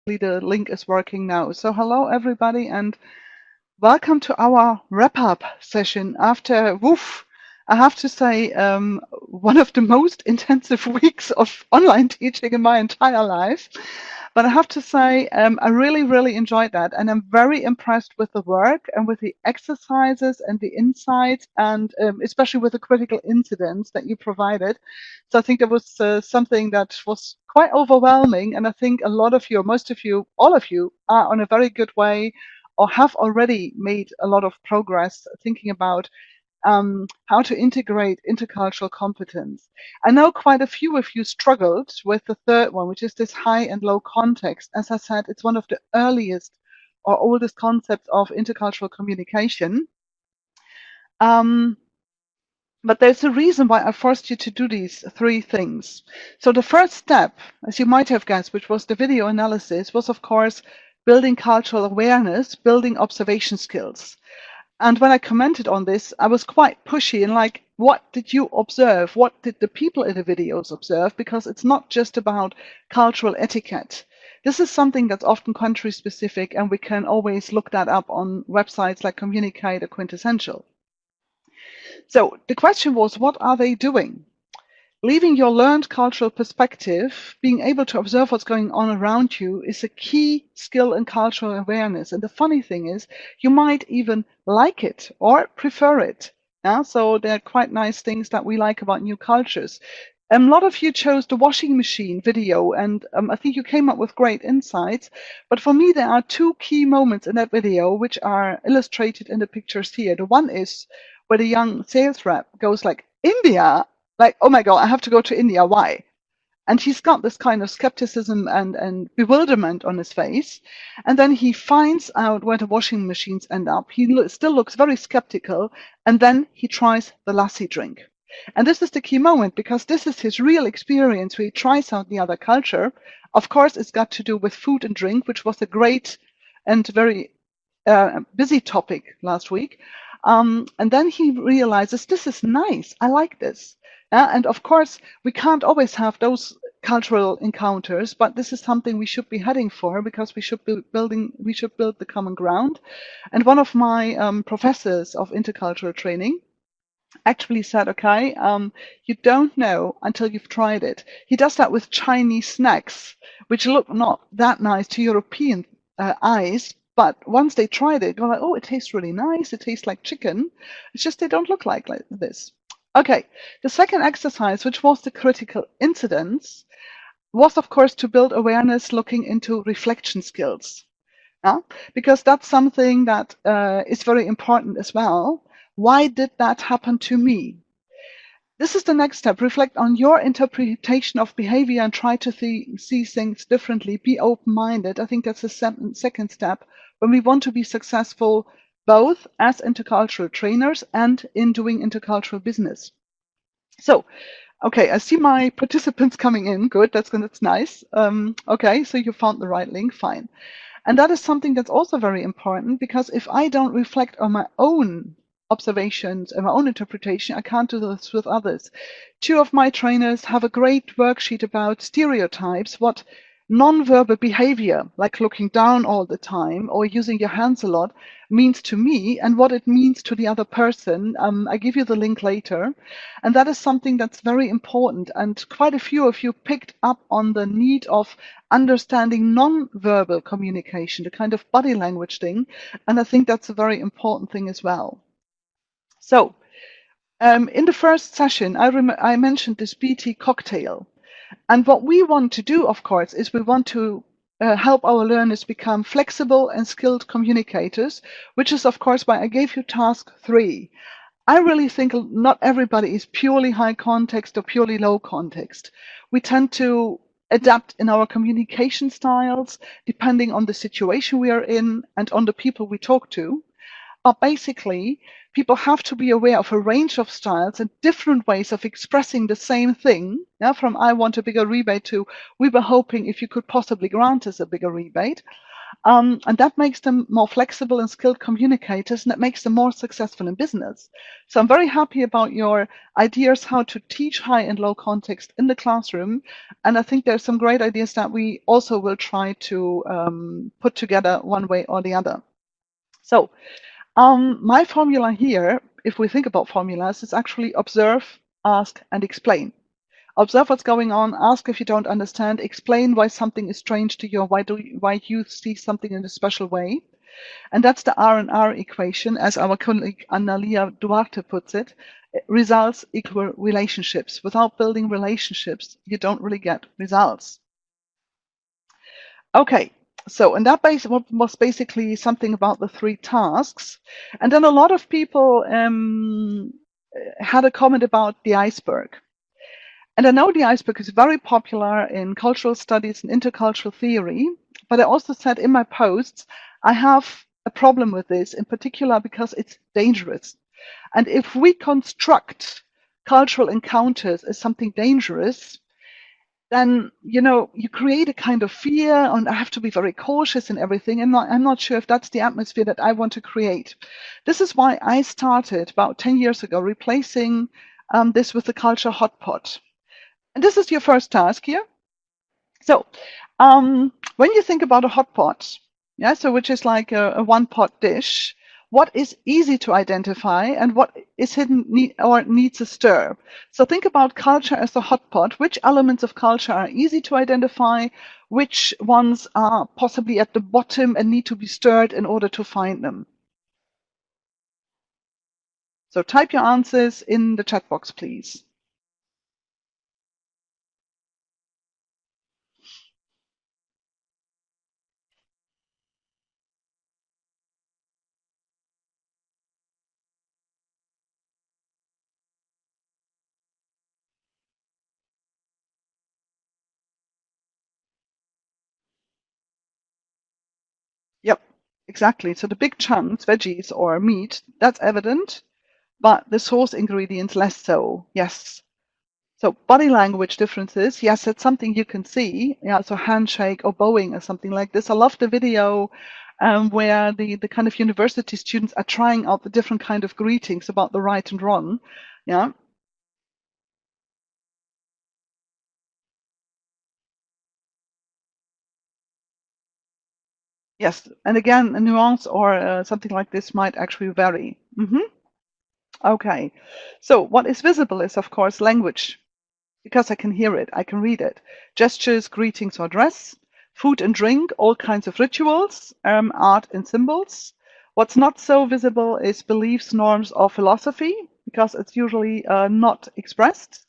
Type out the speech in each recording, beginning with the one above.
the link is working now. So hello everybody and welcome to our wrap-up session after, woof, I have to say, one of the most intensive weeks of online teaching in my entire life. But I have to say, I really enjoyed that. And I'm very impressed with the work and with the exercises and the insights and especially with the critical incidents that you provided. So I think there was something that was quite overwhelming. And I think a lot of you, or most of you, all of you are on a very good way or have already made a lot of progress thinking about how to integrate intercultural competence. I know quite a few of you struggled with the third one, which is this high and low context. As I said, it's one of the earliest or oldest concepts of intercultural communication. But there's a reason why I forced you to do these three things. So the first step, as you might have guessed, which was the video analysis, was of course building cultural awareness, building observation skills. And when I commented on this, I was quite pushy and like, what did you observe? What did the people in the videos observe? Because it's not just about cultural etiquette. This is something that's often country specific, and we can always look that up on websites like Communicate or Quintessential. So the question was, what are they doing? Leaving your learned cultural perspective, being able to observe what's going on around you is a key skill in cultural awareness. And the funny thing is, you might even like it or prefer it. Yeah? So there are quite nice things that we like about new cultures. A lot of you chose the washing machine video, and I think you came up with great insights. But for me, there are two key moments in that video which are illustrated in the pictures here. The one is where the young sales rep goes like, India? Like, oh my God, I have to go to India. Why? And he's got this kind of skepticism and bewilderment on his face. And then he finds out where the washing machines end up. He still looks very skeptical. And then he tries the lassi drink. And this is the key moment, because this is his real experience where he tries out the other culture. Of course, it's got to do with food and drink, which was a great and very busy topic last week. And then he realizes, this is nice. I like this. And of course, we can't always have those cultural encounters, but this is something we should be heading for, because we should build the common ground. And one of my professors of intercultural training actually said, okay, you don't know until you've tried it. He does that with Chinese snacks, which look not that nice to European eyes, but once they tried it, they're like, oh, it tastes really nice. It tastes like chicken. It's just they don't look like this. Okay, the second exercise, which was the critical incidents, was of course to build awareness looking into reflection skills. Yeah? Because that's something that is very important as well. Why did that happen to me? This is the next step. Reflect on your interpretation of behavior and try to see things differently. Be open-minded. I think that's the second step when we want to be successful both as intercultural trainers and in doing intercultural business. So, okay, I see my participants coming in. Good, that's nice. Okay, so you found the right link, fine. And that is something that's also very important, because if I don't reflect on my own observations and my own interpretation, I can't do this with others. Two of my trainers have a great worksheet about stereotypes, what non-verbal behavior, like looking down all the time or using your hands a lot, means to me and what it means to the other person. I give you the link later. And that is something that's very important. And quite a few of you picked up on the need of understanding non-verbal communication, the kind of body language thing. And I think that's a very important thing as well. So in the first session, I mentioned this BT cocktail. And what we want to do, of course, is we want to help our learners become flexible and skilled communicators, which is, of course, why I gave you task 3. I really think not everybody is purely high context or purely low context. We tend to adapt in our communication styles depending on the situation we are in and on the people we talk to. But basically, people have to be aware of a range of styles and different ways of expressing the same thing. Yeah, from I want a bigger rebate to we were hoping if you could possibly grant us a bigger rebate. And that makes them more flexible and skilled communicators, and that makes them more successful in business. So I'm very happy about your ideas how to teach high and low context in the classroom. And I think there's some great ideas that we also will try to put together one way or the other. So my formula here, if we think about formulas, is actually observe, ask, and explain. Observe what's going on, ask if you don't understand, explain why something is strange to you, or why you see something in a special way. And that's the R&R equation, as our colleague Analia Duarte puts it. Results equal relationships. Without building relationships, you don't really get results. Okay, so and that was basically something about the 3 tasks. And then a lot of people had a comment about the iceberg. And I know the iceberg is very popular in cultural studies and intercultural theory, but I also said in my posts, I have a problem with this, in particular because it's dangerous. And if we construct cultural encounters as something dangerous, then, you create a kind of fear, and I have to be very cautious and everything. And I'm not sure if that's the atmosphere that I want to create. This is why I started about 10 years ago replacing this with the culture hotpot. And this is your first task here. So when you think about a hot pot, so which is like a one pot dish, what is easy to identify and what is hidden or needs a stir? So think about culture as a hot pot. Which elements of culture are easy to identify? Which ones are possibly at the bottom and need to be stirred in order to find them? So type your answers in the chat box, please. Yep, exactly. So the big chunks, veggies or meat, that's evident, but the source ingredients less so. Yes. So body language differences, yes, that's something you can see. Yeah, so handshake or bowing or something like this. I love the video where the kind of university students are trying out the different kind of greetings about the right and wrong. Yeah. Yes, and again, a nuance or something like this might actually vary. Okay, so what is visible is, of course, language, because I can hear it, I can read it. Gestures, greetings, or dress, food and drink, all kinds of rituals, art and symbols. What's not so visible is beliefs, norms, or philosophy, because it's usually not expressed.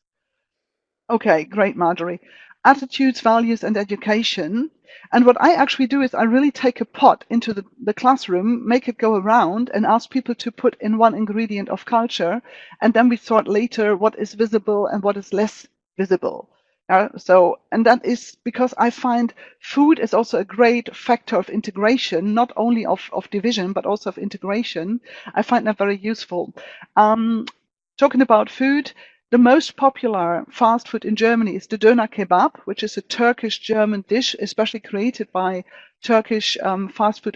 Okay, great, Marjorie. Attitudes, values, and education. And what I actually do is I really take a pot into the classroom, make it go around, and ask people to put in one ingredient of culture. And then we sort later what is visible and what is less visible. And that is because I find food is also a great factor of integration, not only of division, but also of integration. I find that very useful. Talking about food, the most popular fast food in Germany is the Döner Kebab, which is a Turkish-German dish, especially created by Turkish fast food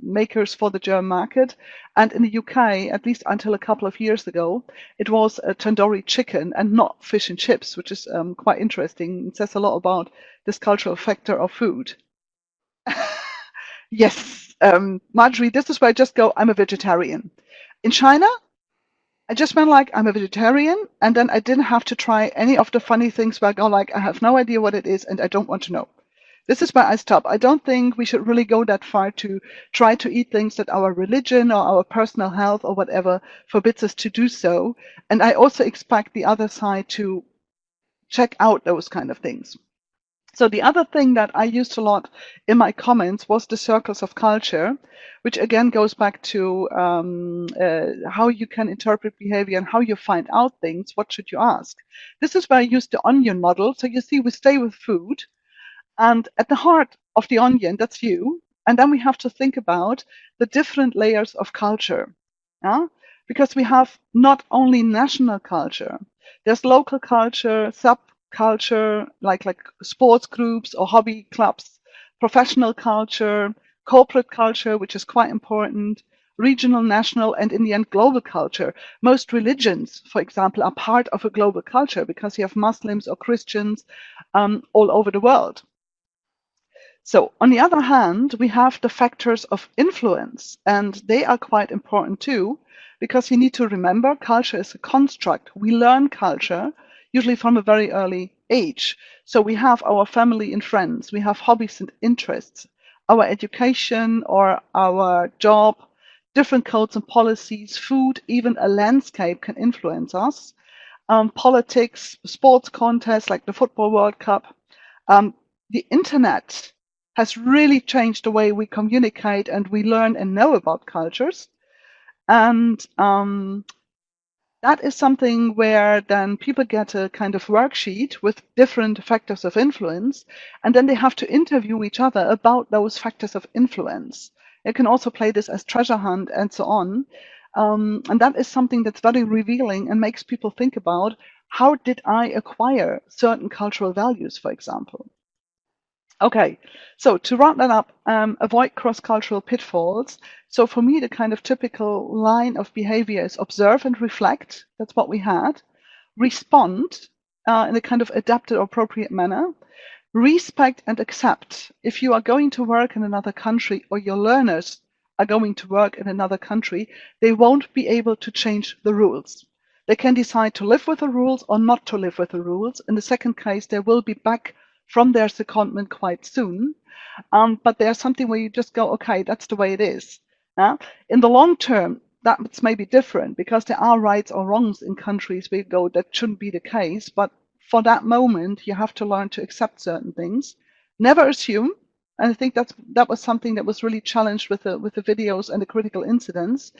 makers for the German market. And in the UK, at least until a couple of years ago, it was a tandoori chicken and not fish and chips, which is quite interesting. It says a lot about this cultural factor of food. Yes, Marjorie, this is where I just go, I'm a vegetarian. In China, I just went like, I'm a vegetarian, and then I didn't have to try any of the funny things where I go like, I have no idea what it is and I don't want to know. This is where I stop. I don't think we should really go that far to try to eat things that our religion or our personal health or whatever forbids us to do so. And I also expect the other side to check out those kind of things. So the other thing that I used a lot in my comments was the Circus of Culture, which again goes back to how you can interpret behavior and how you find out things. What should you ask? This is where I use the onion model. So you see, we stay with food, and at the heart of the onion, that's you. And then we have to think about the different layers of culture. Yeah? Because we have not only national culture, there's local culture, subculture, like sports groups or hobby clubs, professional culture, corporate culture, which is quite important, regional, national, and in the end, global culture. Most religions, for example, are part of a global culture because you have Muslims or Christians all over the world. So on the other hand, we have the factors of influence, and they are quite important too, because you need to remember culture is a construct. We learn culture usually from a very early age. So we have our family and friends, we have hobbies and interests, our education or our job, different codes and policies, food, even a landscape can influence us. Politics, sports contests like the Football World Cup, the internet has really changed the way we communicate and we learn and know about cultures. And that is something where then people get a kind of worksheet with different factors of influence, and then they have to interview each other about those factors of influence. You can also play this as treasure hunt and so on. And that is something that's very revealing and makes people think about how did I acquire certain cultural values, for example. Okay, so to wrap that up, avoid cross-cultural pitfalls. So for me, the kind of typical line of behavior is observe and reflect. That's what we had. Respond in a kind of adapted or appropriate manner. Respect and accept. If you are going to work in another country or your learners are going to work in another country, they won't be able to change the rules. They can decide to live with the rules or not to live with the rules. In the second case, they will be back from their secondment quite soon. But there's something where you just go, okay, that's the way it is. In the long term, that's maybe different because there are rights or wrongs in countries where you go, that shouldn't be the case. But for that moment, you have to learn to accept certain things. Never assume. And I think that was something that was really challenged with the videos and the critical incidents.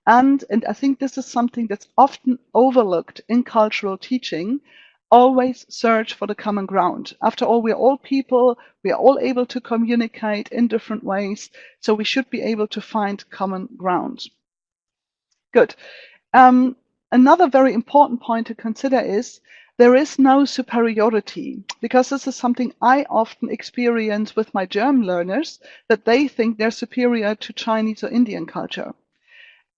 And I think this is something that's often overlooked in cultural teaching. Always search for the common ground. After all, we're all people. We are all able to communicate in different ways. So we should be able to find common ground. Good. Another very important point to consider is there is no superiority, because this is something I often experience with my German learners, that they think they're superior to Chinese or Indian culture.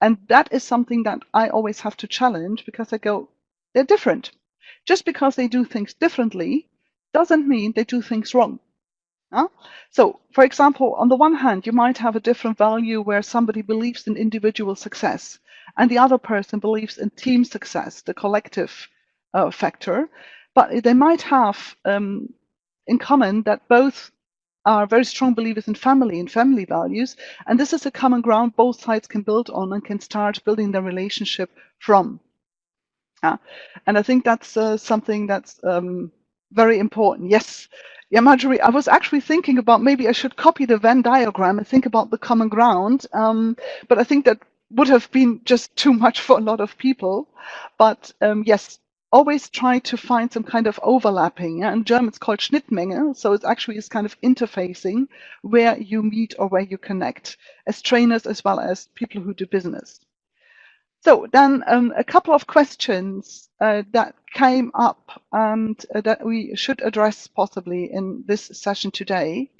And that is something that I always have to challenge, because I go, they're different. Just because they do things differently doesn't mean they do things wrong. So, for example, on the one hand, you might have a different value where somebody believes in individual success and the other person believes in team success, the collective factor. But they might have in common that both are very strong believers in family and family values. And this is a common ground both sides can build on and can start building their relationship from. And I think that's something that's very important. Yes. Yeah, Marjorie, I was actually thinking about maybe I should copy the Venn diagram and think about the common ground. But I think that would have been just too much for a lot of people. But yes, always try to find some kind of overlapping. In German, it's called Schnittmenge. So it's actually this kind of interfacing where you meet or where you connect as trainers as well as people who do business. So then a couple of questions that came up and that we should address possibly in this session today.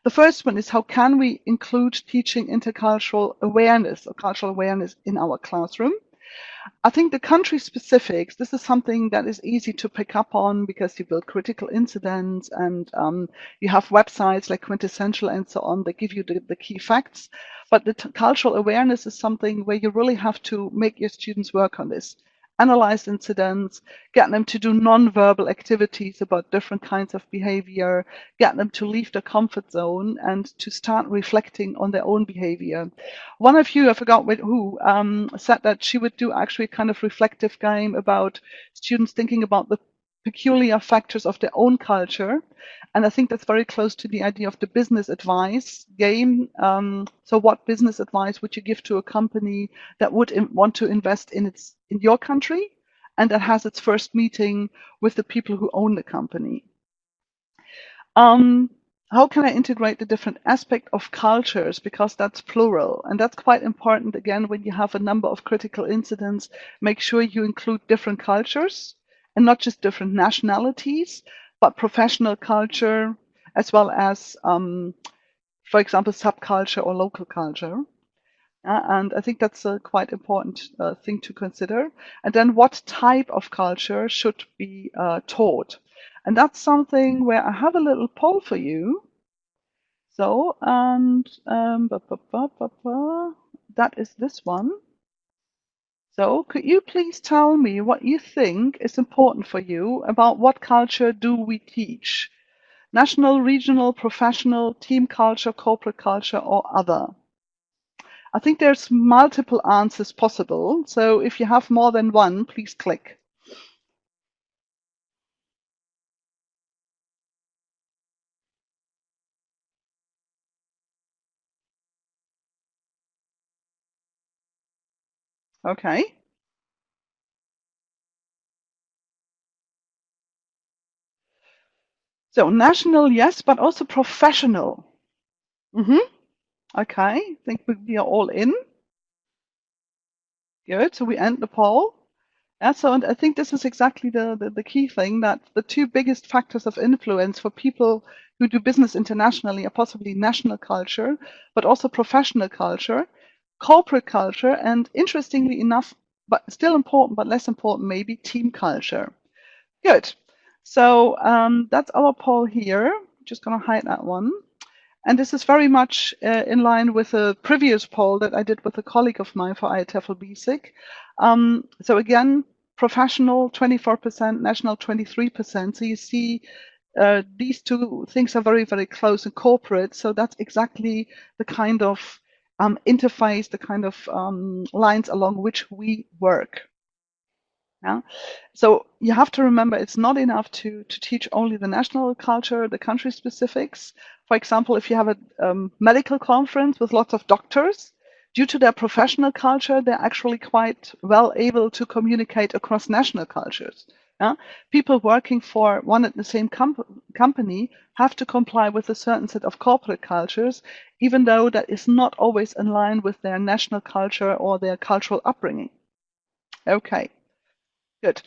The first one is, how can we include teaching intercultural awareness or cultural awareness in our classroom? I think the country specifics, this is something that is easy to pick up on because you build critical incidents and you have websites like Quintessential and so on that give you the key facts. But the cultural awareness is something where you really have to make your students work on this. Analyze incidents, get them to do non-verbal activities about different kinds of behavior, get them to leave their comfort zone and to start reflecting on their own behavior. One of you, I forgot who, said that she would do actually a kind of reflective game about students thinking about the peculiar factors of their own culture. And I think that's very close to the idea of the business advice game. So what business advice would you give to a company that would want to invest in your country and that has its first meeting with the people who own the company? How can I integrate the different aspect of cultures, because that's plural, and that's quite important. Again, when you have a number of critical incidents, make sure you include different cultures and not just different nationalities, but professional culture as well as for example, subculture or local culture. And I think that's a quite important thing to consider. And then what type of culture should be taught? And that's something where I have a little poll for you. So, and that is this one. So, could you please tell me what you think is important for you about what culture do we teach? National, regional, professional, team culture, corporate culture, or other? I think there's multiple answers possible. So if you have more than one, please click. Okay. So national, yes, but also professional. Okay. I think we are all in. Good. So we end the poll. Yeah, so and I think this is exactly the key thing, that the two biggest factors of influence for people who do business internationally are possibly national culture, but also professional culture, corporate culture, and interestingly enough, but still important, but less important maybe, team culture. Good. So that's our poll here. Just going to hide that one. And this is very much in line with a previous poll that I did with a colleague of mine for IATEFL BESIG. So again, professional 24%, national 23%. So you see these two things are very, very close in corporate. So that's exactly the kind of interface, the kind of lines along which we work. Yeah. So you have to remember it's not enough to teach only the national culture, the country specifics. For example, if you have a medical conference with lots of doctors, due to their professional culture, they're actually quite well able to communicate across national cultures. Yeah? People working for one and the same company have to comply with a certain set of corporate cultures, even though that is not always in line with their national culture or their cultural upbringing. Okay. Good.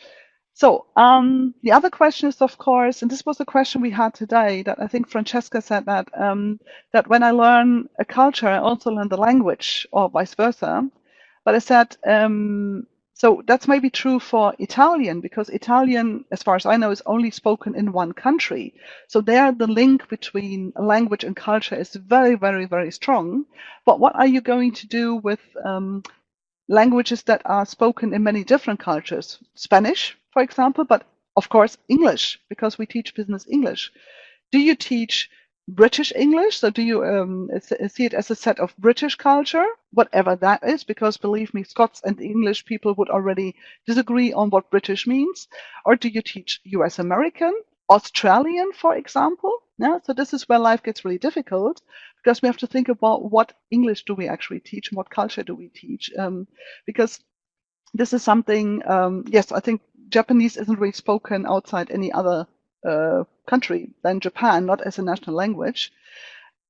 So the other question is, of course, and this was a question we had today, that I think Francesca said that when I learn a culture, I also learn the language, or vice versa. But I said, so that's maybe true for Italian, because Italian, as far as I know, is only spoken in one country. So there, the link between language and culture is very, very, very strong. But what are you going to do with languages that are spoken in many different cultures? Spanish, for example, but of course English, because we teach business English. Do you teach British English? So do you see it as a set of British culture, whatever that is? Because believe me, Scots and English people would already disagree on what British means. Or do you teach US American, Australian, for example? Yeah, so this is where life gets really difficult, because we have to think about what English do we actually teach and what culture do we teach. Because this is something, yes, I think Japanese isn't really spoken outside any other country than Japan, not as a national language.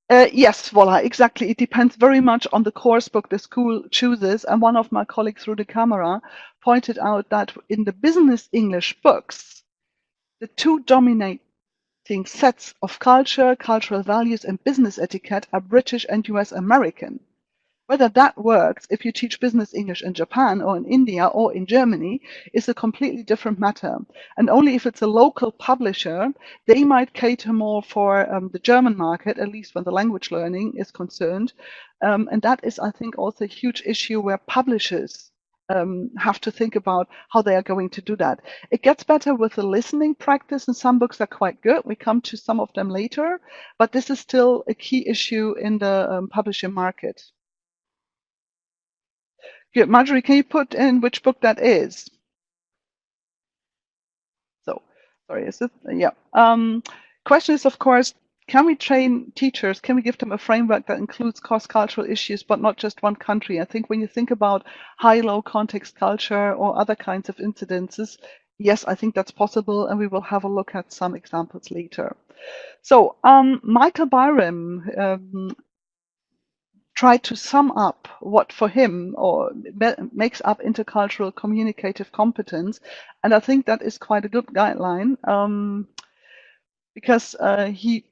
Yes, voila, exactly. It depends very much on the course book the school chooses. And one of my colleagues through the camera pointed out that in the business English books, the two dominating sets of culture, cultural values, and business etiquette are British and US American. Whether that works if you teach business English in Japan or in India or in Germany is a completely different matter. And only if it's a local publisher, they might cater more for the German market, at least when the language learning is concerned. And that is, I think, also a huge issue where publishers have to think about how they are going to do that. It gets better with the listening practice, and some books are quite good. We come to some of them later, but this is still a key issue in the publishing market. Yeah, Marjorie, can you put in which book that is? So, sorry, is it? Yeah. Question is, of course, can we train teachers? Can we give them a framework that includes cross-cultural issues, but not just one country? I think when you think about high-low context culture or other kinds of incidences, yes, I think that's possible, and we will have a look at some examples later. So, Michael Byram tried to sum up what for him or makes up intercultural communicative competence. And I think that is quite a good guideline because he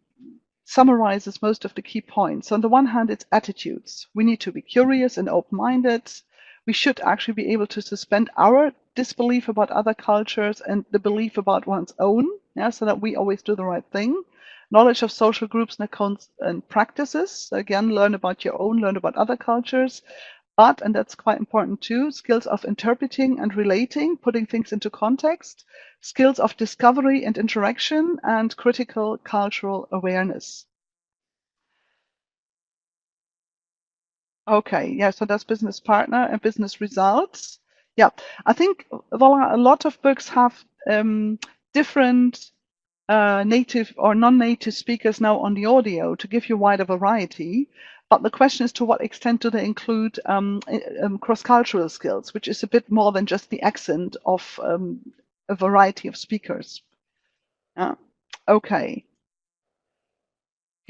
summarizes most of the key points. So on the one hand, it's attitudes. We need to be curious and open-minded. We should actually be able to suspend our disbelief about other cultures and the belief about one's own, yeah, so that we always do the right thing. Knowledge of social groups and accounts and practices. Again, learn about your own, learn about other cultures. But, and that's quite important too, skills of interpreting and relating, putting things into context, skills of discovery and interaction, and critical cultural awareness. Okay, yeah, so that's business partner and business results. Yeah, I think a lot of books have different native or non-native speakers now on the audio to give you wider variety. But the question is, to what extent do they include cross-cultural skills, which is a bit more than just the accent of a variety of speakers. Okay,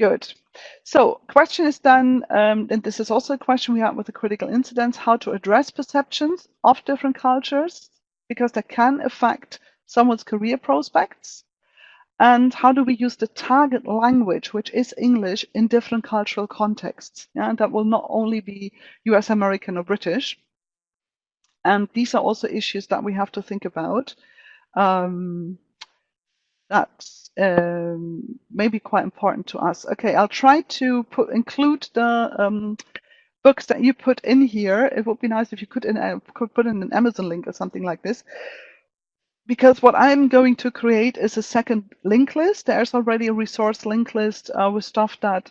good. So question is then, and this is also a question we have with the critical incidents, how to address perceptions of different cultures, because that can affect someone's career prospects. And how do we use the target language, which is English, in different cultural contexts? Yeah, and that will not only be US, American, or British. And these are also issues that we have to think about. That's maybe quite important to us. Okay, I'll try to include the books that you put in here. It would be nice if you could put in an Amazon link or something like this. Because what I'm going to create is a second link list. There's already a resource link list with stuff that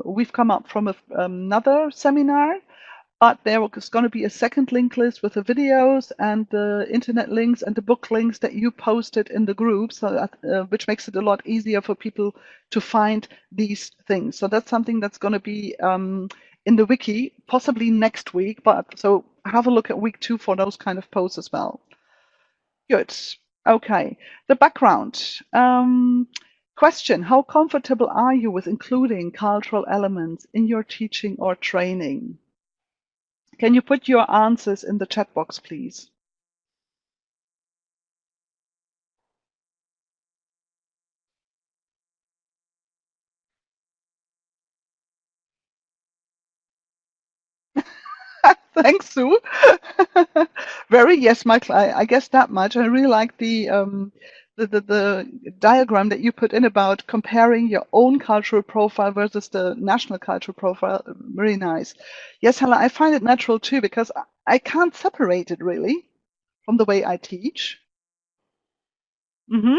we've come up from another seminar, but there is going to be a second link list with the videos and the internet links and the book links that you posted in the group, so that, which makes it a lot easier for people to find these things. So that's something that's going to be in the wiki, possibly next week, but so have a look at week 2 for those kind of posts as well. Good. Okay. The background. Question: how comfortable are you with including cultural elements in your teaching or training? Can you put your answers in the chat box, please? Thanks, Sue. Very yes, Michael. I guess that much. I really like the diagram that you put in about comparing your own cultural profile versus the national cultural profile. Very nice. Yes, Helen, I find it natural too, because I can't separate it really from the way I teach. Mm-hmm.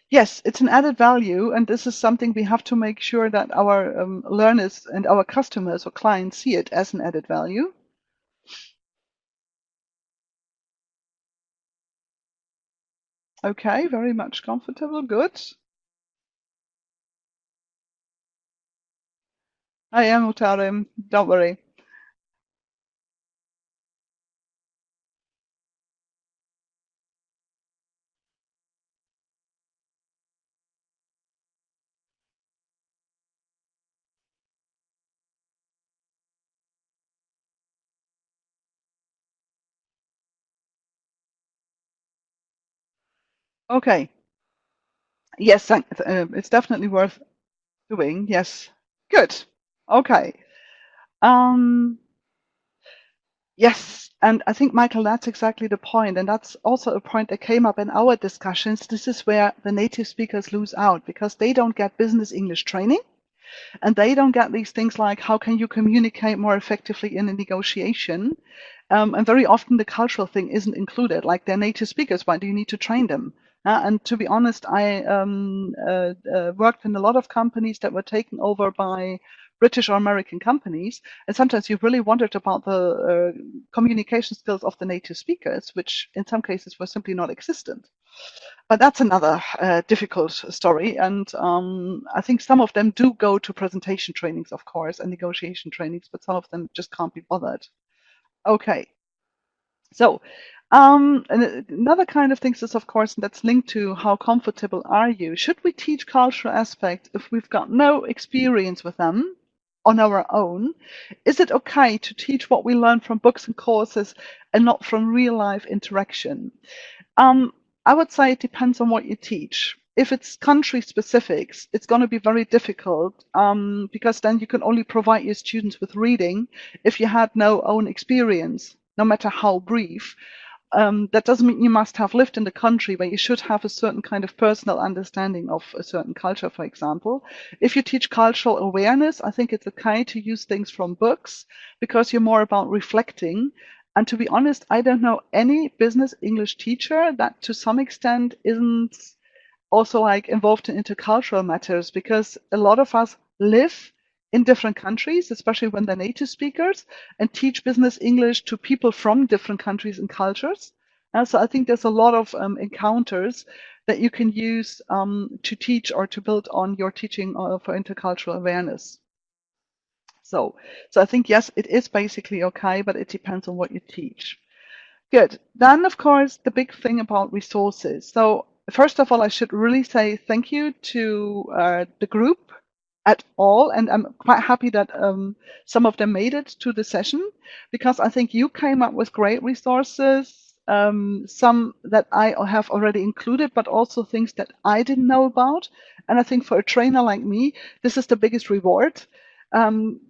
Yes, it's an added value, and this is something we have to make sure that our learners and our customers or clients see it as an added value. Okay, very much comfortable. Good. I am Utarim. Don't worry. Okay. Yes, it's definitely worth doing. Yes. Good. Okay. Um, yes, and I think, Michael, that's exactly the point, and that's also a point that came up in our discussions. This is where the native speakers lose out because they don't get business English training. And they don't get these things like how can you communicate more effectively in a negotiation. And very often the cultural thing isn't included, like they're native speakers. Why do you need to train them? And to be honest, I worked in a lot of companies that were taken over by British or American companies. And sometimes you really wondered about the communication skills of the native speakers, which in some cases were simply not existent. But that's another difficult story. And I think some of them do go to presentation trainings, of course, and negotiation trainings, but some of them just can't be bothered. Okay. So and another kind of things is, of course, that's linked to how comfortable are you? Should we teach cultural aspects if we've got no experience with them on our own? Is it okay to teach what we learn from books and courses and not from real life interaction? I would say it depends on what you teach. If it's country specifics, it's going to be very difficult because then you can only provide your students with reading if you had no own experience, no matter how brief. That doesn't mean you must have lived in the country, but you should have a certain kind of personal understanding of a certain culture, for example. If you teach cultural awareness, I think it's okay to use things from books because you're more about reflecting. And to be honest, I don't know any business English teacher that to some extent isn't also like involved in intercultural matters because a lot of us live in different countries, especially when they're native speakers, and teach business English to people from different countries and cultures. So I think there's a lot of encounters that you can use to teach or to build on your teaching for intercultural awareness. So I think, yes, it is basically okay, but it depends on what you teach. Good. Then, of course, the big thing about resources. So first of all, I should really say thank you to the group at all. And I'm quite happy that some of them made it to the session because I think you came up with great resources, some that I have already included, but also things that I didn't know about. And I think for a trainer like me, this is the biggest reward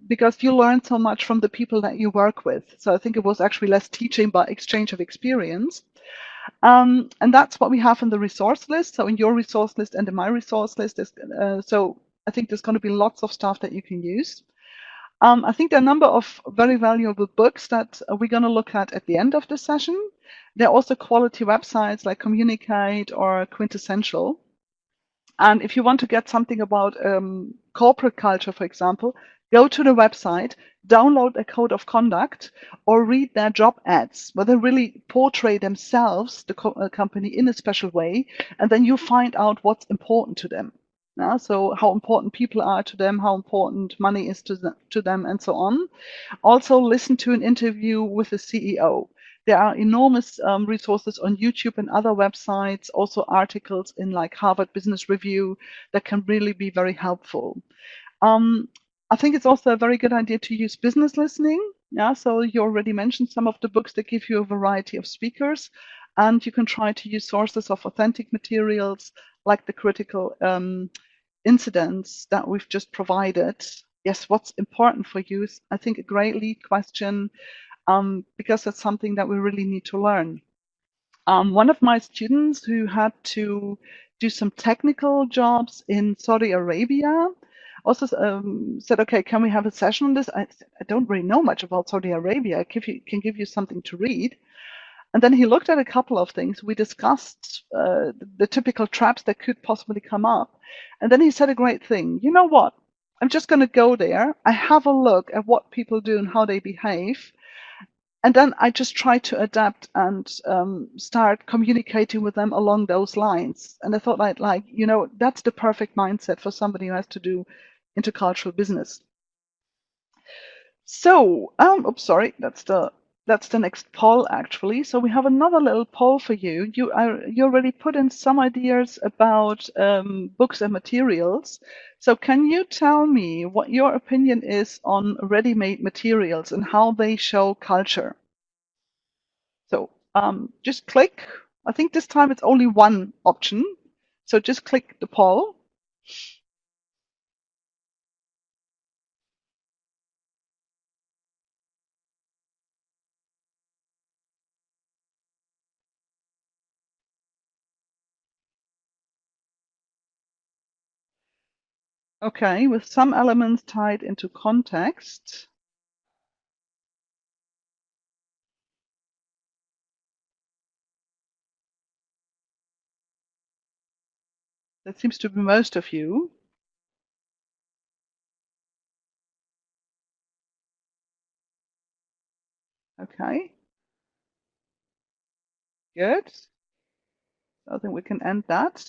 because you learn so much from the people that you work with. So I think it was actually less teaching, but exchange of experience. And that's what we have in the resource list. So in your resource list and in my resource list, so I think there's going to be lots of stuff that you can use. I think there are a number of very valuable books that we're going to look at the end of the session. There are also quality websites like Communicate or Quintessential. And if you want to get something about corporate culture, for example, go to the website, download a code of conduct, or read their job ads, where they really portray themselves, the company, in a special way, and then you find out what's important to them. So how important people are to them, how important money is to them, and so on. Also, listen to an interview with the CEO. There are enormous resources on YouTube and other websites, also articles in like Harvard Business Review that can really be very helpful. I think it's also a very good idea to use business listening. So you already mentioned some of the books that give you a variety of speakers, and you can try to use sources of authentic materials like the critical incidents that we've just provided. Yes, what's important for you is, I think, a great lead question because that's something that we really need to learn. One of my students who had to do some technical jobs in Saudi Arabia also said, okay, can we have a session on this? I don't really know much about Saudi Arabia. I can give you something to read. And then he looked at a couple of things. We discussed the typical traps that could possibly come up. And then he said a great thing. You know what? I'm just going to go there. I have a look at what people do and how they behave. And then I just try to adapt and start communicating with them along those lines. And I thought, that's the perfect mindset for somebody who has to do intercultural business. So, oops, sorry, that's the next poll actually. So we have another little poll for you. You already put in some ideas about books and materials. So can you tell me what your opinion is on ready-made materials and how they show culture? So just click. I think this time it's only one option. So just click the poll. Okay, with some elements tied into context. That seems to be most of you. Okay. Good. I think we can end that.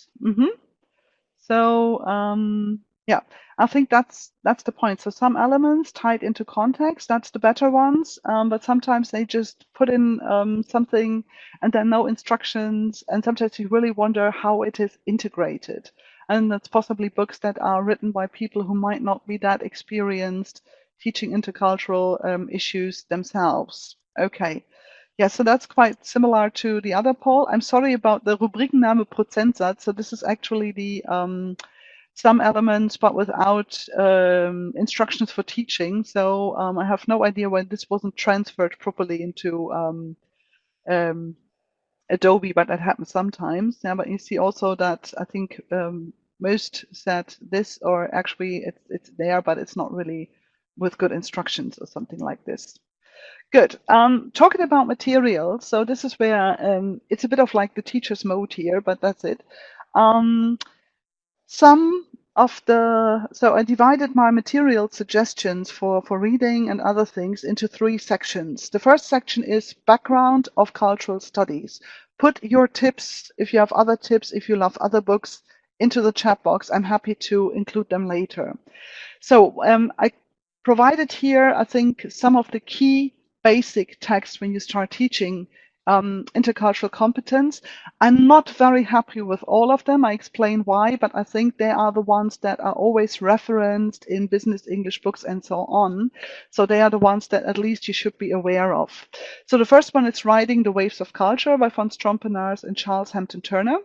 So yeah, I think that's the point. So some elements tied into context, that's the better ones. But sometimes they just put in something and then no instructions, and sometimes you really wonder how it is integrated. And that's possibly books that are written by people who might not be that experienced teaching intercultural issues themselves. Okay. Yeah, so that's quite similar to the other poll. I'm sorry about the Rubrikenname Prozentsatz. So this is actually the some elements, but without instructions for teaching. So I have no idea why this wasn't transferred properly into um, Adobe, but that happens sometimes. Yeah, but you see also that I think most said this, or actually it's there, but it's not really with good instructions or something like this. Good. Talking about material, so this is where it's a bit of like the teacher's mode here, but that's it. Some of the, so I divided my material suggestions for reading and other things into 3 sections. The first section is background of cultural studies. Put your tips, if you have other tips, if you love other books, into the chat box. I'm happy to include them later. So I provided here, I think, some of the key basic texts when you start teaching intercultural competence. I'm not very happy with all of them. I explain why, but I think they are the ones that are always referenced in business English books and so on. So they are the ones that at least you should be aware of. So the first one is Riding the Waves of Culture by von Strompenaars and Charles Hampton Turner.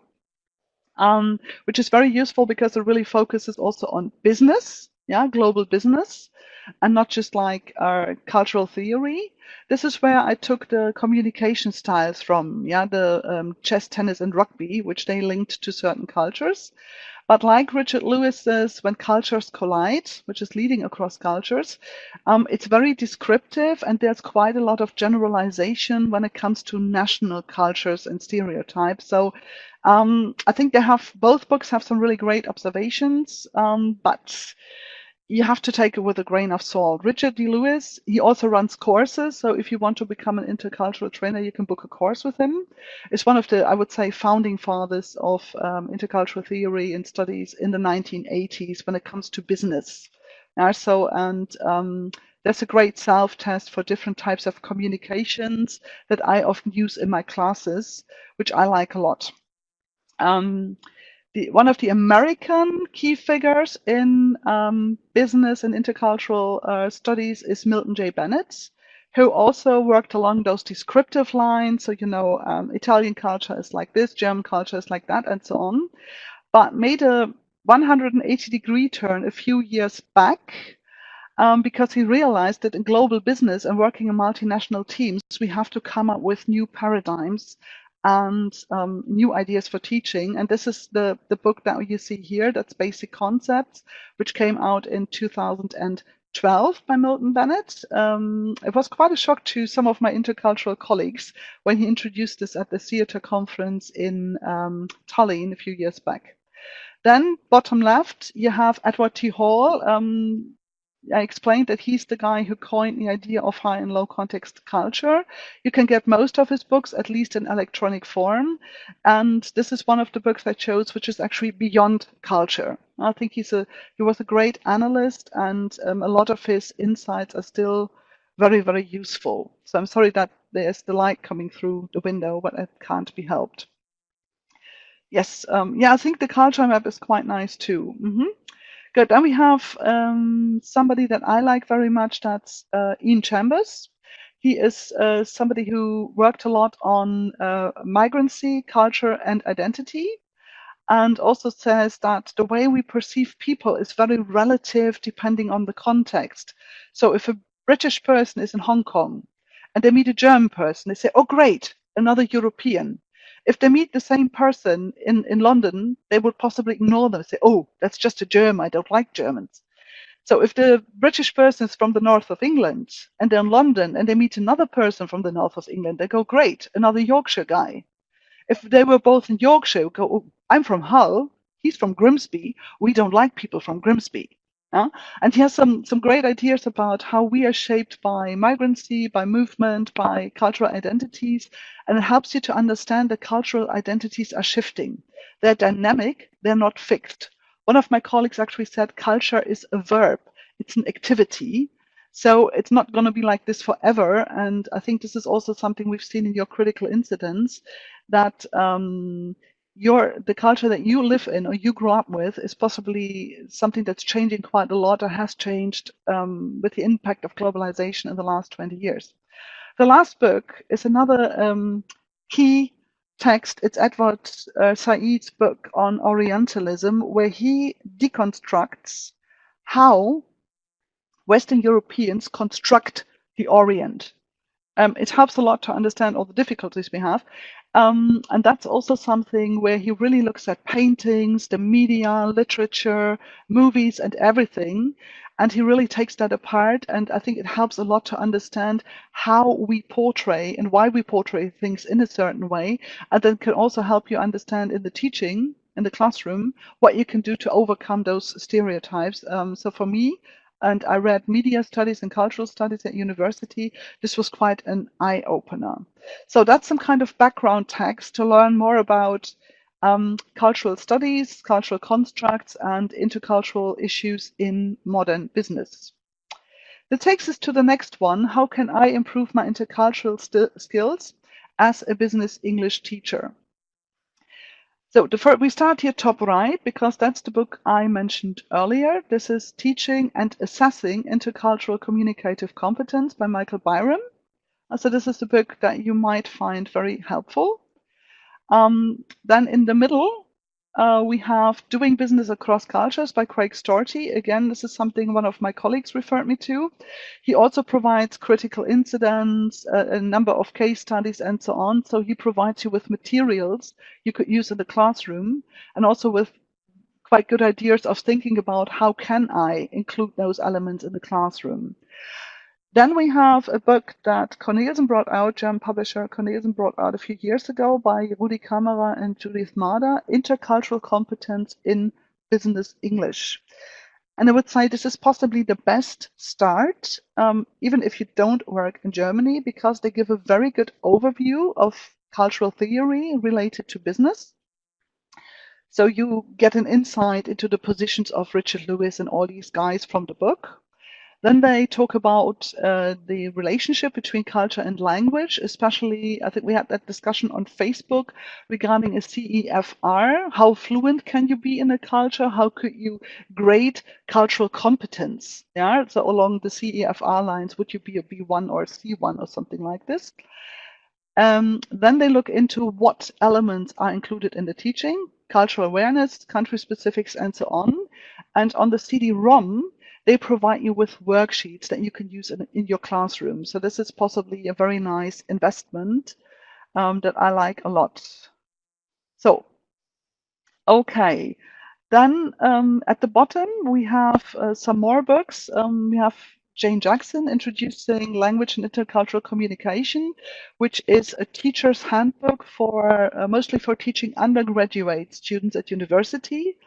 Which is very useful because it really focuses also on business, yeah, global business, and not just like cultural theory. This is where I took the communication styles from, yeah, the chess, tennis, and rugby, which they linked to certain cultures. But like Richard Lewis says, when cultures collide, which is leading across cultures, it's very descriptive and there's quite a lot of generalization when it comes to national cultures and stereotypes. So I think they have, both books have some really great observations, but you have to take it with a grain of salt. Richard D. Lewis, he also runs courses. So if you want to become an intercultural trainer, you can book a course with him. It's one of the, I would say, founding fathers of intercultural theory and studies in the 1980s when it comes to business. There's a great self-test for different types of communications that I often use in my classes, which I like a lot. One of the American key figures in business and intercultural studies is Milton J Bennett, who also worked along those descriptive lines. So, Italian culture is like this, German culture is like that, and so on, but made a 180-degree turn a few years back because he realized that in global business and working in multinational teams, we have to come up with new paradigms and new ideas for teaching. And this is the book that you see here, that's Basic Concepts, which came out in 2012 by Milton Bennett. It was quite a shock to some of my intercultural colleagues when he introduced this at the theater conference in Tallinn a few years back. Then bottom left, you have Edward T. Hall. I explained that he's the guy who coined the idea of high and low context culture. You can get most of his books, at least in electronic form. And this is one of the books I chose, which is actually beyond culture. I think he was a great analyst, and a lot of his insights are still very, very useful. So I'm sorry that there's the light coming through the window, but it can't be helped. Yes, I think the culture map is quite nice too. Good. Then we have somebody that I like very much. That's Ian Chambers. He is somebody who worked a lot on migrancy, culture, and identity, and also says that the way we perceive people is very relative depending on the context. So if a British person is in Hong Kong and they meet a German person, they say, oh, great, another European. If they meet the same person in London, they would possibly ignore them and say, oh, that's just a German, I don't like Germans. So if the British person is from the north of England and they're in London and they meet another person from the north of England, they go, great, another Yorkshire guy. If they were both in Yorkshire, go, oh, I'm from Hull, he's from Grimsby, we don't like people from Grimsby. And he has some great ideas about how we are shaped by migrancy, by movement, by cultural identities, and it helps you to understand that cultural identities are shifting. They're dynamic, they're not fixed. One of my colleagues actually said culture is a verb, it's an activity. So it's not going to be like this forever. And I think this is also something we've seen in your critical incidents, that the culture that you live in or you grew up with is possibly something that's changing quite a lot or has changed with the impact of globalization in the last 20 years. The last book is another key text. It's Edward Said's book on Orientalism, where he deconstructs how Western Europeans construct the Orient. It helps a lot to understand all the difficulties we have. And that's also something where he really looks at paintings, the media, literature, movies, and everything. And he really takes that apart. And I think it helps a lot to understand how we portray and why we portray things in a certain way. And then can also help you understand in the teaching, in the classroom, what you can do to overcome those stereotypes. So for me, and I read media studies and cultural studies at university, this was quite an eye-opener. So that's some kind of background text to learn more about cultural studies, cultural constructs, and intercultural issues in modern business. That takes us to the next one. How can I improve my intercultural skills as a business English teacher? So we start here top right, because that's the book I mentioned earlier. This is Teaching and Assessing Intercultural Communicative Competence by Michael Byram. So this is a book that you might find very helpful. Then in the middle, we have Doing Business Across Cultures by Craig Storty. Again, this is something one of my colleagues referred me to. He also provides critical incidents, a number of case studies, and so on. So he provides you with materials you could use in the classroom, and also with quite good ideas of thinking about how can I include those elements in the classroom. Then we have a book that Cornelissen brought out, German publisher Cornelissen brought out a few years ago by Rudi Kammerer and Judith Marder, Intercultural Competence in Business English. And I would say this is possibly the best start, even if you don't work in Germany, because they give a very good overview of cultural theory related to business. So you get an insight into the positions of Richard Lewis and all these guys from the book. Then they talk about the relationship between culture and language, especially, I think we had that discussion on Facebook regarding a CEFR. How fluent can you be in a culture? How could you grade cultural competence? Yeah, so along the CEFR lines, would you be a B1 or a C1 or something like this? Then they look into what elements are included in the teaching, cultural awareness, country specifics, and so on. And on the CD-ROM, they provide you with worksheets that you can use in your classroom. So this is possibly a very nice investment that I like a lot. So, okay. Then at the bottom, we have some more books. We have Jane Jackson introducing Language and Intercultural Communication, which is a teacher's handbook for mostly for teaching undergraduate students at university.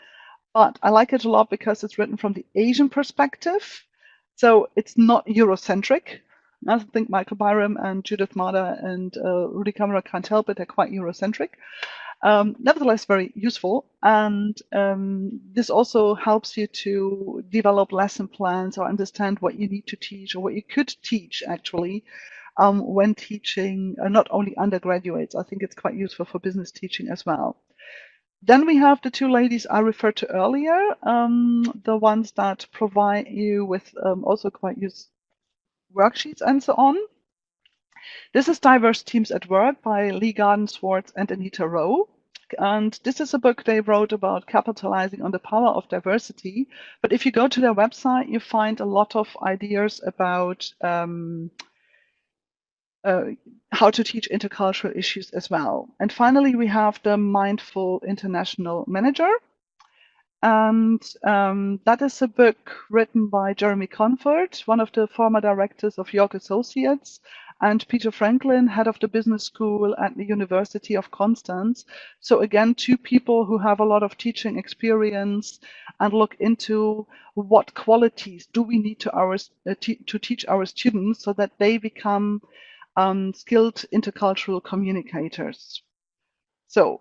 But I like it a lot because it's written from the Asian perspective. So it's not Eurocentric. I think Michael Byram and Judith Marder and Rudi Kammerer can't help it. They're quite Eurocentric. Nevertheless, very useful. And this also helps you to develop lesson plans or understand what you need to teach or what you could teach, actually, when teaching not only undergraduates. I think it's quite useful for business teaching as well. Then we have the two ladies I referred to earlier, the ones that provide you with also quite useful worksheets and so on. This is Diverse Teams at Work by Lagaan, Swartz, and Anita Rowe. And this is a book they wrote about capitalizing on the power of diversity. But if you go to their website, you find a lot of ideas about how to teach intercultural issues as well. And finally, we have the Mindful International Manager. And that is a book written by Jeremy Comfort, one of the former directors of York Associates, and Peter Franklin, head of the business school at the University of Constance. So again, two people who have a lot of teaching experience and look into what qualities do we need to teach our students so that they become skilled intercultural communicators. So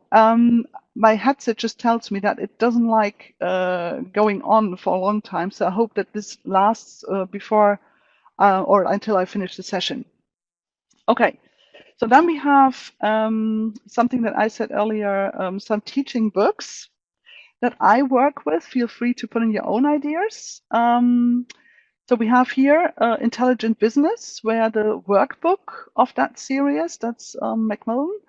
my headset just tells me that it doesn't like going on for a long time. So I hope that this lasts before or until I finish the session. Okay, so then we have something that I said earlier, some teaching books that I work with. Feel free to put in your own ideas. So we have here Intelligent Business, where the workbook of that series, that's Macmillan,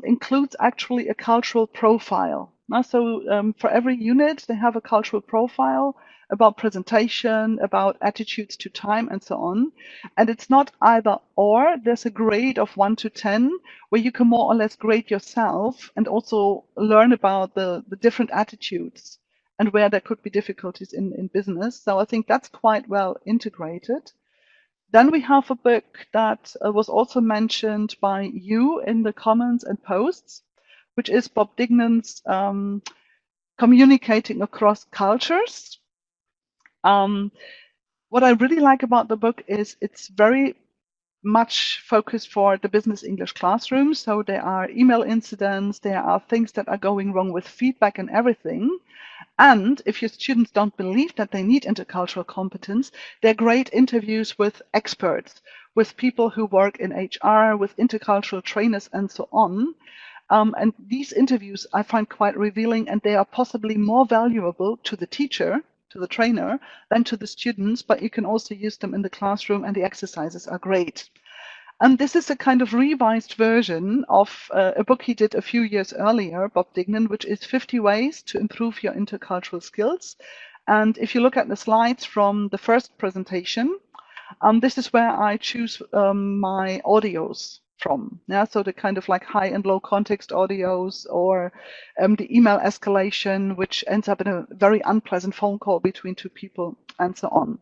includes actually a cultural profile. So for every unit, they have a cultural profile about presentation, about attitudes to time, and so on. And it's not either or. There's a grade of 1 to 10 where you can more or less grade yourself and also learn about the different attitudes and where there could be difficulties in business. So I think that's quite well integrated. Then we have a book that was also mentioned by you in the comments and posts, which is Bob Dignan's Communicating Across Cultures. What I really like about the book is it's very much focused for the business English classroom. So there are email incidents, there are things that are going wrong with feedback and everything. And if your students don't believe that they need intercultural competence, they're great interviews with experts, with people who work in HR, with intercultural trainers, and so on. And these interviews I find quite revealing, and they are possibly more valuable to the teacher, to the trainer, than to the students, but you can also use them in the classroom, and the exercises are great. And this is a kind of revised version of a book he did a few years earlier, Bob Dignan, which is 50 Ways to Improve Your Intercultural Skills. And if you look at the slides from the first presentation, this is where I choose my audios from. Yeah, so the kind of like high and low context audios, or the email escalation, which ends up in a very unpleasant phone call between two people, and so on.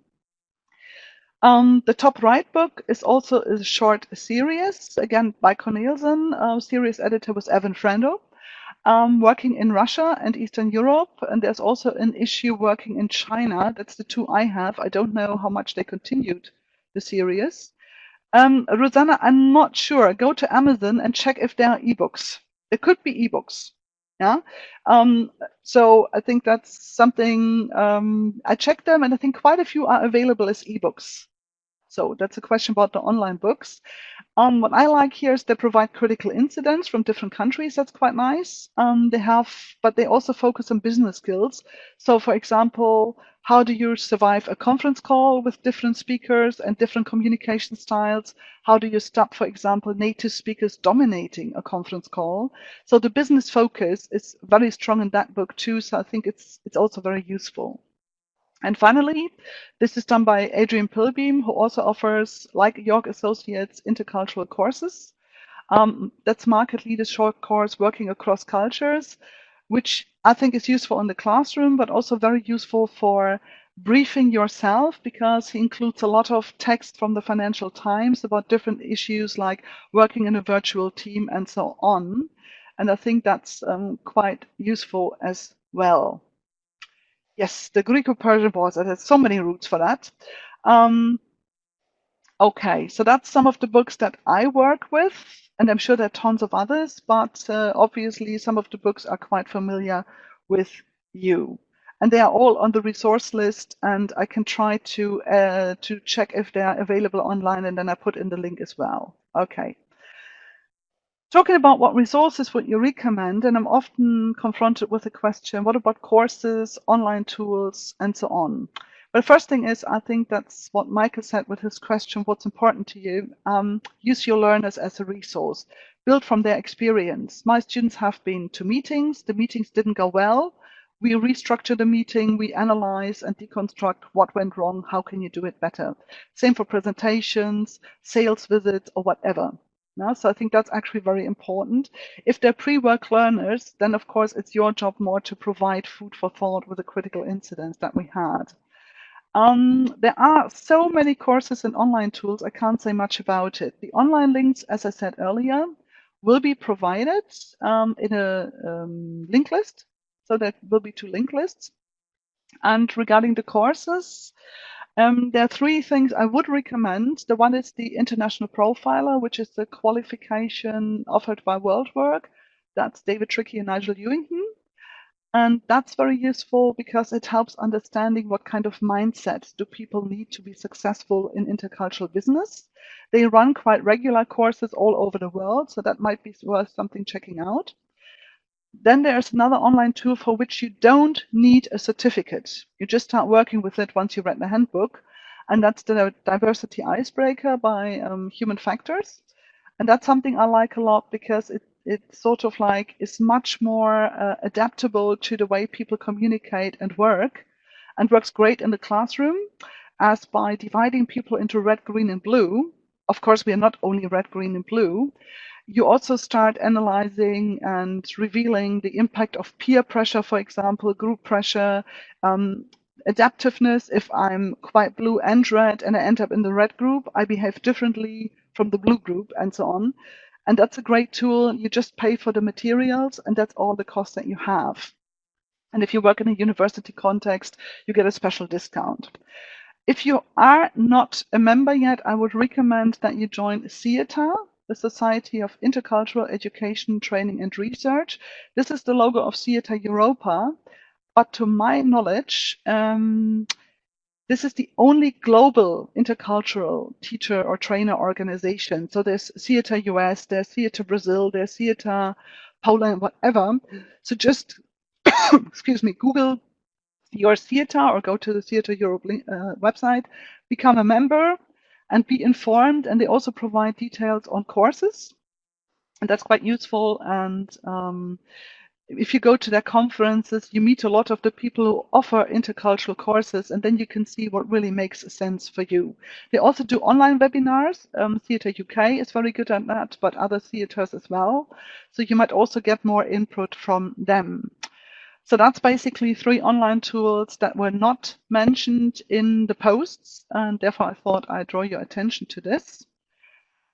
The top right book is also a short series, again by Cornelsen. Series editor was Evan Frando, working in Russia and Eastern Europe. And there's also an issue working in China. That's the two I have. I don't know how much they continued the series. Rosanna, I'm not sure. Go to Amazon and check if there are ebooks. There could be ebooks. Yeah. So I think that's something. I checked them, and I think quite a few are available as ebooks. So that's a question about the online books. What I like here is they provide critical incidents from different countries. That's quite nice. But they also focus on business skills. So, for example, how do you survive a conference call with different speakers and different communication styles? How do you stop, for example, native speakers dominating a conference call? So the business focus is very strong in that book too. So I think it's also very useful. And finally, this is done by Adrian Pilbeam, who also offers, like York Associates, intercultural courses. That's Market Leaders short course, Working Across Cultures, which I think is useful in the classroom, but also very useful for briefing yourself, because he includes a lot of text from the Financial Times about different issues like working in a virtual team and so on. And I think that's quite useful as well. Yes, the Greco-Persian Wars. There's so many roots for that. Okay, so that's some of the books that I work with, and I'm sure there are tons of others, but obviously some of the books are quite familiar with you. And they are all on the resource list, and I can try to check if they are available online, and then I put in the link as well. Okay. Talking about what resources would you recommend, and I'm often confronted with the question, what about courses, online tools, and so on? But the first thing is, I think that's what Michael said with his question, what's important to you? Use your learners as a resource. Build from their experience. My students have been to meetings. The meetings didn't go well. We restructure the meeting, we analyze and deconstruct what went wrong, how can you do it better? Same for presentations, sales visits, or whatever. Now, so I think that's actually very important. If they're pre-work learners, then of course it's your job more to provide food for thought with the critical incidents that we had. There are so many courses and online tools, I can't say much about it. The online links, as I said earlier, will be provided in a link list. So there will be 2 link lists. And regarding the courses, there are 3 things I would recommend. The one is the International Profiler, which is the qualification offered by WorldWork. That's David Trickey and Nigel Ewington. And that's very useful because it helps understanding what kind of mindset do people need to be successful in intercultural business. They run quite regular courses all over the world, so that might be worth something checking out. Then there's another online tool for which you don't need a certificate. You just start working with it once you read the handbook. and that's the Diversity Icebreaker by Human Factors. And that's something I like a lot because it sort of like is much more adaptable to the way people communicate and works great in the classroom, as by dividing people into red, green, and blue. Of course, we are not only red, green, and blue. You also start analyzing and revealing the impact of peer pressure, for example, group pressure, adaptiveness. If I'm quite blue and red and I end up in the red group, I behave differently from the blue group, and so on. And that's a great tool. You just pay for the materials, and that's all the cost that you have. And if you work in a university context, you get a special discount. If you are not a member yet, I would recommend that you join IATEFL, the Society of Intercultural Education, Training and Research. This is the logo of IATEFL Europa, but to my knowledge, this is the only global intercultural teacher or trainer organization. So there's IATEFL US, there's IATEFL Brazil, there's IATEFL Poland, whatever. So just, excuse me, Google your IATEFL or go to the IATEFL Europe website, become a member and be informed. And they also provide details on courses. And that's quite useful. And if you go to their conferences, you meet a lot of the people who offer intercultural courses, and then you can see what really makes sense for you. They also do online webinars. IATEFL UK is very good at that, but other theaters as well. So you might also get more input from them. So that's basically 3 online tools that were not mentioned in the posts, and therefore I thought I'd draw your attention to this.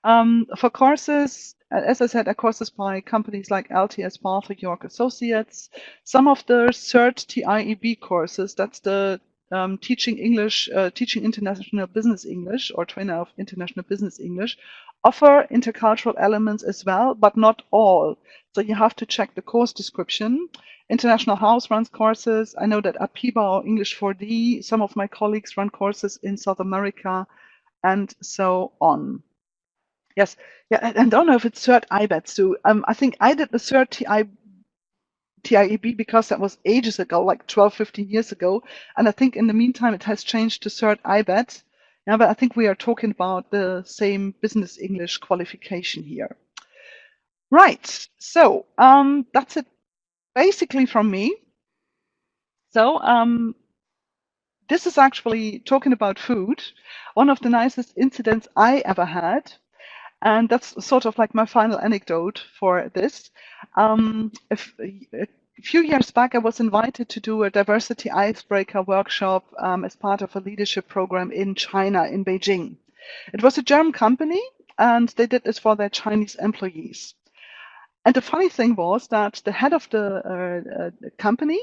For courses, as I said, are courses by companies like LTS Bartha York Associates. Some of the CERT TIEB courses, that's the teaching English, teaching international business English or trainer of international business English, offer intercultural elements as well, but not all. So you have to check the course description. International House runs courses. I know that APIBA or English 4D, some of my colleagues run courses in South America, and so on. Yes, yeah, and I don't know if it's CERT IBET. I think I did the CERT TIEB because that was ages ago, like 12, 15 years ago. And I think in the meantime, it has changed to CERT IBET. Yeah, but I think we are talking about the same business English qualification here. Right, so that's it basically from me. So this is actually talking about food, one of the nicest incidents I ever had. And that's sort of like my final anecdote for this. A few years back, I was invited to do a diversity icebreaker workshop as part of a leadership program in China, in Beijing. It was a German company, and they did this for their Chinese employees. And the funny thing was that the head of the company,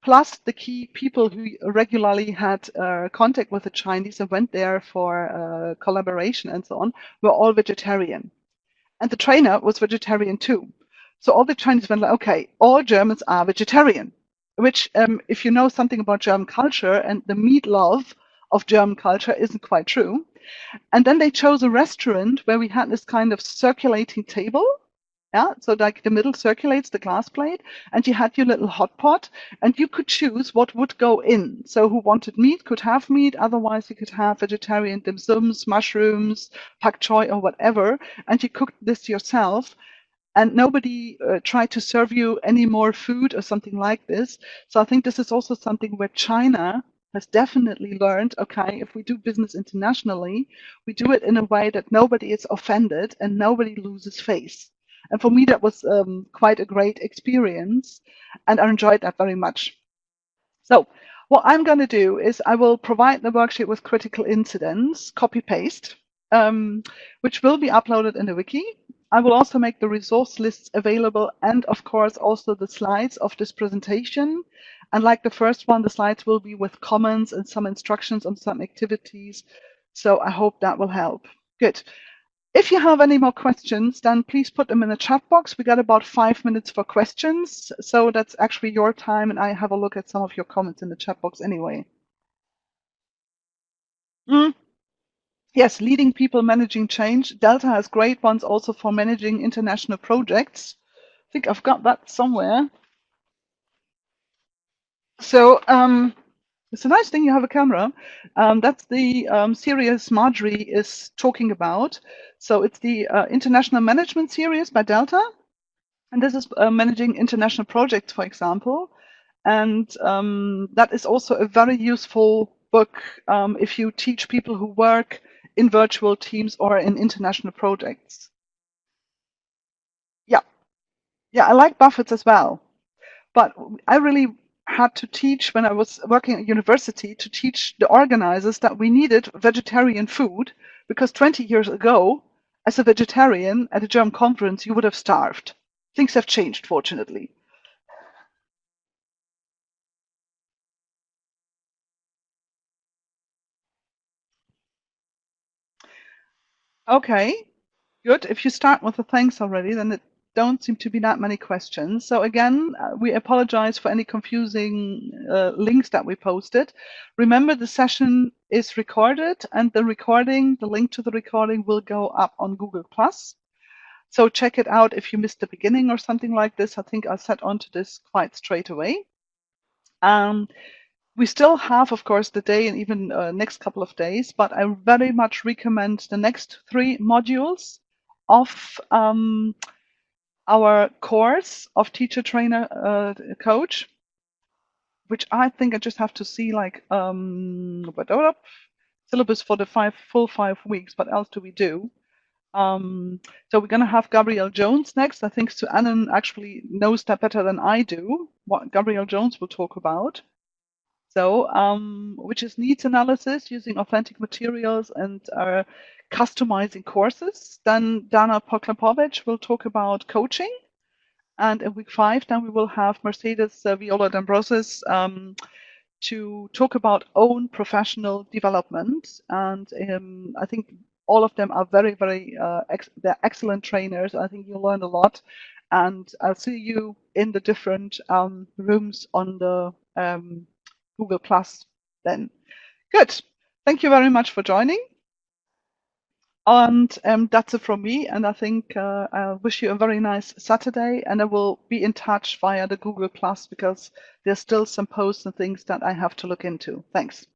plus the key people who regularly had contact with the Chinese and went there for collaboration and so on, were all vegetarian. And the trainer was vegetarian too. So all the Chinese went like, okay, all Germans are vegetarian, which if you know something about German culture and the meat love of German culture isn't quite true. And then they chose a restaurant where we had this kind of circulating table. Yeah, so like the middle circulates the glass plate, and you had your little hot pot, and you could choose what would go in. So who wanted meat could have meat, otherwise you could have vegetarian dim sums, mushrooms, pak choi or whatever, and you cooked this yourself. And nobody tried to serve you any more food or something like this. So I think this is also something where China has definitely learned, okay, if we do business internationally, we do it in a way that nobody is offended and nobody loses face. And for me, that was quite a great experience, and I enjoyed that very much. So what I'm going to do is I will provide the worksheet with critical incidents, copy-paste, which will be uploaded in the wiki. I will also make the resource lists available and, of course, also the slides of this presentation. And like the first one, the slides will be with comments and some instructions on some activities. So I hope that will help. Good. If you have any more questions, then please put them in the chat box. We got about 5 minutes for questions. So that's actually your time, and I have a look at some of your comments in the chat box anyway. Yes, leading people, managing change. Delta has great ones also for managing international projects. I think I've got that somewhere. So It's a nice thing you have a camera. That's the series Marjorie is talking about. So it's the International Management series by Delta. And this is managing international projects, for example. And that is also a very useful book if you teach people who work in virtual teams or in international projects. Yeah, yeah, I like Buffett's as well. But I really had to teach when I was working at university to teach the organizers that we needed vegetarian food because 20 years ago, as a vegetarian at a German conference, you would have starved. Things have changed, fortunately. Okay, good. If you start with the thanks already, then it don't seem to be that many questions. So again, we apologize for any confusing links that we posted. Remember, the session is recorded, and the recording, the link to the recording, will go up on Google Plus. So check it out if you missed the beginning or something like this. I think I'll set onto this quite straight away. We still have, of course, the day and even next couple of days, but I very much recommend the next 3 modules of our course of teacher, trainer, coach, which I think I just have to see like syllabus for the full 5 weeks. What else do we do? So we're going to have Gabrielle Jones next. I think Sue Annan actually knows that better than I do, what Gabrielle Jones will talk about. So, which is needs analysis using authentic materials and customizing courses. Then Dana Poklapovic will talk about coaching. And in week 5, then we will have Mercedes Viola D'Ambrosis to talk about own professional development. And I think all of them are very, very, they're excellent trainers. I think you'll learn a lot. And I'll see you in the different rooms on the Google Plus then. Good. Thank you very much for joining. And that's it from me. And I think I wish you a very nice Saturday. And I will be in touch via the Google Plus because there's still some posts and things that I have to look into. Thanks.